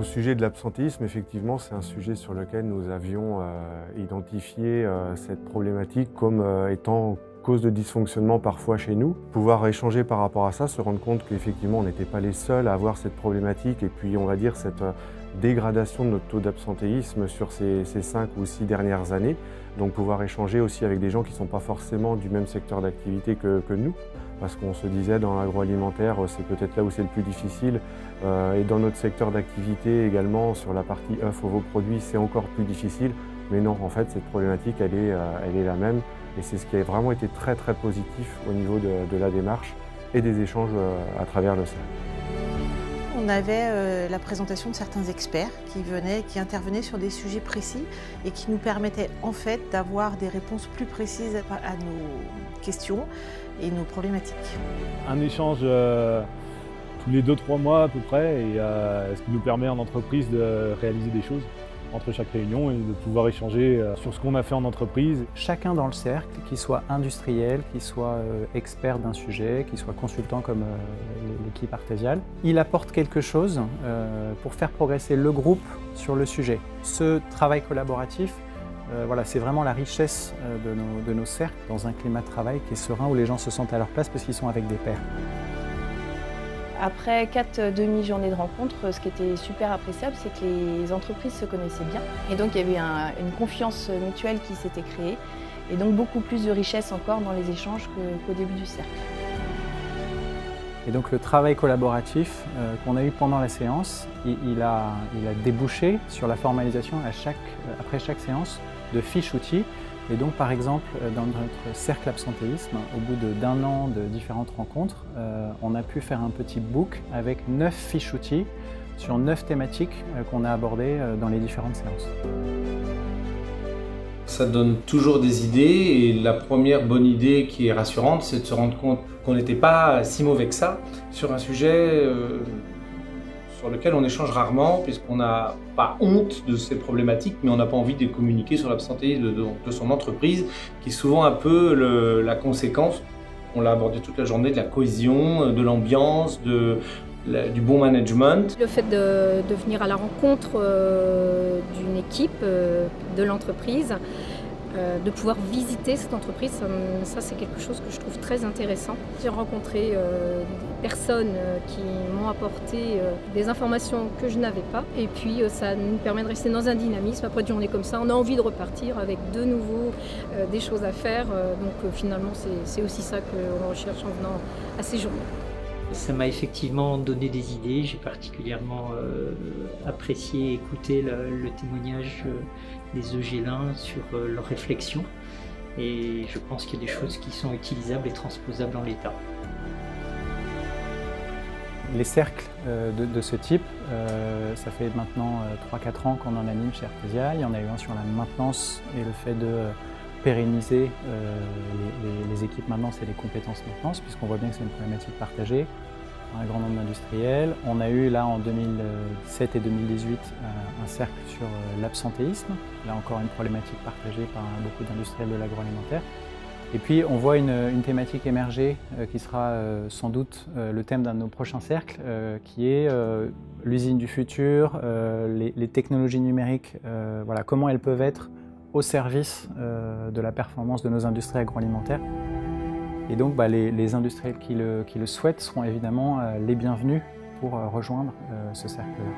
sujet de l'absentéisme, effectivement, c'est un sujet sur lequel nous avions identifié cette problématique comme étant cause de dysfonctionnement parfois chez nous. Pouvoir échanger par rapport à ça, se rendre compte qu'effectivement on n'était pas les seuls à avoir cette problématique et puis on va dire cette dégradation de notre taux d'absentéisme sur ces 5 ou 6 dernières années. Donc pouvoir échanger aussi avec des gens qui ne sont pas forcément du même secteur d'activité que nous. Parce qu'on se disait dans l'agroalimentaire, c'est peut-être là où c'est le plus difficile. Et dans notre secteur d'activité également, sur la partie œufs, ovoproduits, c'est encore plus difficile. Mais non, en fait, cette problématique, elle est la même. Et c'est ce qui a vraiment été très très positif au niveau de la démarche et des échanges à travers le cercle. On avait la présentation de certains experts qui intervenaient sur des sujets précis et qui nous permettaient en fait d'avoir des réponses plus précises à nos questions et nos problématiques. Un échange tous les 2-3 mois à peu près, et ce qui nous permet en entreprise de réaliser des choses entre chaque réunion et de pouvoir échanger sur ce qu'on a fait en entreprise. Chacun dans le cercle, qu'il soit industriel, qu'il soit expert d'un sujet, qu'il soit consultant comme l'équipe artésiale, il apporte quelque chose pour faire progresser le groupe sur le sujet. Ce travail collaboratif, voilà, c'est vraiment la richesse de nos cercles dans un climat de travail qui est serein, où les gens se sentent à leur place parce qu'ils sont avec des pairs. Après 4 demi-journées de rencontres, ce qui était super appréciable, c'est que les entreprises se connaissaient bien. Et donc il y avait une confiance mutuelle qui s'était créée. Et donc beaucoup plus de richesse encore dans les échanges qu'au début du cercle. Et donc le travail collaboratif qu'on a eu pendant la séance, il a débouché sur la formalisation après chaque séance de fiches outils. Et donc par exemple dans notre cercle absentéisme, au bout d'1 an de différentes rencontres, on a pu faire un petit book avec 9 fiches outils sur 9 thématiques qu'on a abordées dans les différentes séances. Ça donne toujours des idées, et la première bonne idée qui est rassurante, c'est de se rendre compte qu'on n'était pas si mauvais que ça sur un sujet sur lequel on échange rarement, puisqu'on n'a pas honte de ces problématiques, mais on n'a pas envie de communiquer sur l'absentéisme de son entreprise, qui est souvent un peu la conséquence, on l'a abordé toute la journée, de la cohésion, de l'ambiance, du bon management. Le fait de venir à la rencontre d'une équipe, de l'entreprise, de pouvoir visiter cette entreprise, ça c'est quelque chose que je trouve très intéressant. J'ai rencontré des personnes qui m'ont apporté des informations que je n'avais pas, et puis ça nous permet de rester dans un dynamisme. Après une journée comme ça, on a envie de repartir avec de nouveau des choses à faire, donc finalement c'est aussi ça qu'on recherche en venant à ces journées. Ça m'a effectivement donné des idées. J'ai particulièrement apprécié écouter le témoignage des Eugélins sur leurs réflexions, et je pense qu'il y a des choses qui sont utilisables et transposables en l'état. Les cercles de ce type, ça fait maintenant 3-4 ans qu'on en anime chez Artesia. Il y en a eu un sur la maintenance et le fait de pérenniser les équipes maintenance et les compétences maintenance, puisqu'on voit bien que c'est une problématique partagée par un grand nombre d'industriels. On a eu là en 2017 et 2018 un cercle sur l'absentéisme, là encore une problématique partagée par beaucoup d'industriels de l'agroalimentaire. Et puis on voit une thématique émerger qui sera sans doute le thème d'un de nos prochains cercles, qui est l'usine du futur, les technologies numériques, voilà, comment elles peuvent être au service de la performance de nos industries agroalimentaires. Et donc les industriels qui le souhaitent seront évidemment les bienvenus pour rejoindre ce cercle-là.